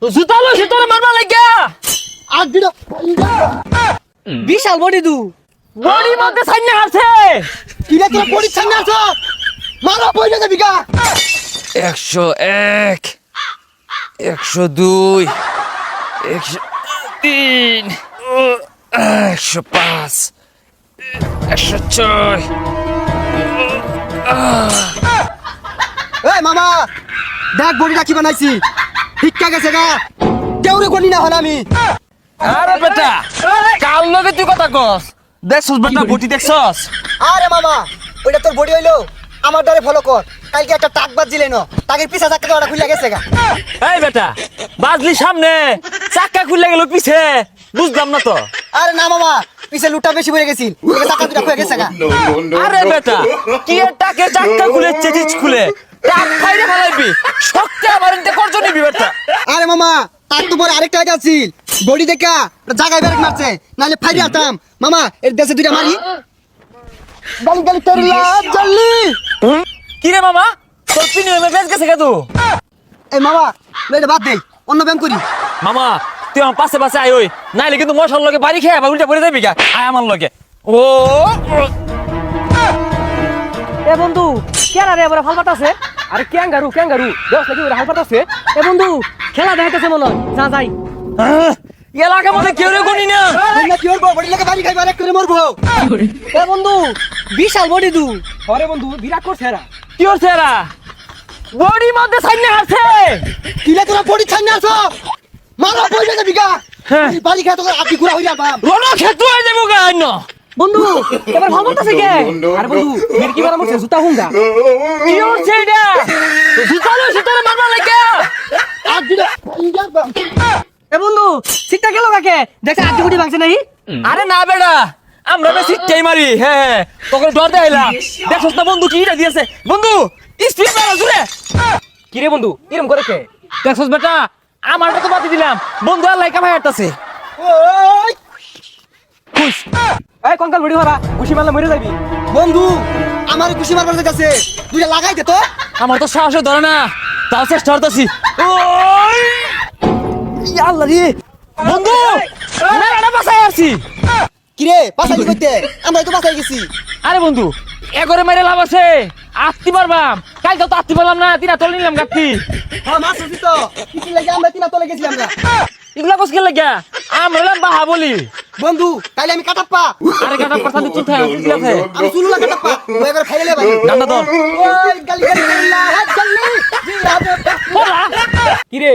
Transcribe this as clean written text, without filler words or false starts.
জুতা লো সে তোরে মারবা লাগিয়া আগ দিল বিশাল বডি দু বডি মধ্যে সাইনে আছে কিরে তোরা পড়ি ছান্না আছো মারো পয়সা দেবি গা 101 102 103 105 106 এই মামা দেখ বডিটা কি বানাইছি ঠিকঠাক আছে গা কেউরে গনি না হল আমি আরে বেটা কাল লগে তুই কথা কস দেখছস বেটা বটি দেখছস আরে মামা ওইটা তোর বডি হইলো আমার দ্বারে ফলো কর কালকে একটা টাক বাজ দিলে না টাকের পিছা চাকতে ওটা খুলে গেছে গা এই বেটা বাজলি সামনে চাকা খুলে গেল পিছে বুঝলাম না তো আরে না মামা পিছে লুটা বেশি পড়ে গেছিল ওই চাকা দুটা খুলে গেছে গা আরে বেটা কি টাকে চাকা খুলে চেচিচ খুলে টাক খাইরে ফেলাইবি শক্তি আমার ইনতে করজ নিবি বেটা আরে মামা তার তো পরে আরেকটা টাকা আছিল বডি দেখা জায়গায় ব্রেক মারছে নালে ফাইরে আতাম মামা এর দেশে দুইটা মারি গালি গালি তোর লাভ জল্লি কি রে মামা তোর পিনি মে বেজ গেছে কেদু এই মামা লইটা বাদ দে অন্য ব্যায়াম করি মামা তুই আমার পাশে পাশে আই ওই নাইলে কিন্তু মশার লগে বাড়ি খেয়ে আবার উল্টা পড়ে যাবি গা আয় আমার লগে ও এ বন্ধু কেরা রে এবারে হাল পাতাছে আরে ক্যাঙ্গারু দেখ নাকি ওরা হাল পাতাছে এ বন্ধু খেলা দেখাইতেছে মনে হয় যা যাই এলাকা মধ্যে কেউ রে গনি না না কি করবো বডি লাগে বাড়ি খাইবা এক করে মরবো এ বন্ধু বিশাল বডি দু আরে বন্ধু বিরাট করছে এরা কি হচ্ছে এরা বডি মধ্যে সাইনে আছে কিলে তোরা বডি ছাড়না আছো মারো পয়সা দেবি গা হ্যাঁ। বাড়ি খাই তোর আপনি ঘুরা হইরা বাপ রনো খেতু হয়ে যাবো গা অন্য বন্ধু এবার ভালো পাতাছে কে আরে বন্ধু এর কি বারা মরছে জুতা হুঙ্গা কি হচ্ছে এটা জুতালো সুতারে মারবা লাগে আগ দিল এ বন্ধু সিটটা গেল কাকে দেখছ আদি গুটি ভাঙছে নাই আরে না বেটা আমরা বেশি টাই মারি হ্যাঁ তোকে ডর দেইলাম দেখছস না বন্ধু কি এটা দিয়েছে বন্ধু স্পিড মারা জুরে কি রে বন্ধু এরকম করে কে দেখছস বেটা আমারটা তো বাতি দিলাম বন্ধু আল্লাহ কামাই আটতাছে ওই খুশ এই কঙ্কাল বডি হরা ঘুষি মারলে মরে যাবি বন্ধু আমার খুশি মারবার যাচ্ছে দুইটা লাগাই দে তো আমার তো সাহস ধরে না তাও চেষ্টা করতেছি ওই আল্লাহ রে বন্ধু মেলাটা বাসায় আসছি কিরে পাছাই কইতে আমরা তো পাছাই গেছি আরে বন্ধু এগরে মেরে লাভ আছে আত্তি পারবাম কাল তো আত্তি পারলাম না তিনা তলে নিলাম গাত্তি হ্যাঁ মাছ আছে তো কিছু লাগে আমরা তিনা তলে গেছি আমরা এগুলা কস গেলে গা আমরা বাহা বলি বন্ধু তাইলে আমি কাটাপ্পা আরে গাটা কথা দিচ্ছ ঠিক আছে আমি চুলুলা কাটাপ্পা ওই একবার খাইলে ভাই ডান্ডা ধর ওই গালি গালি গালি হাত গালি বলা কি রে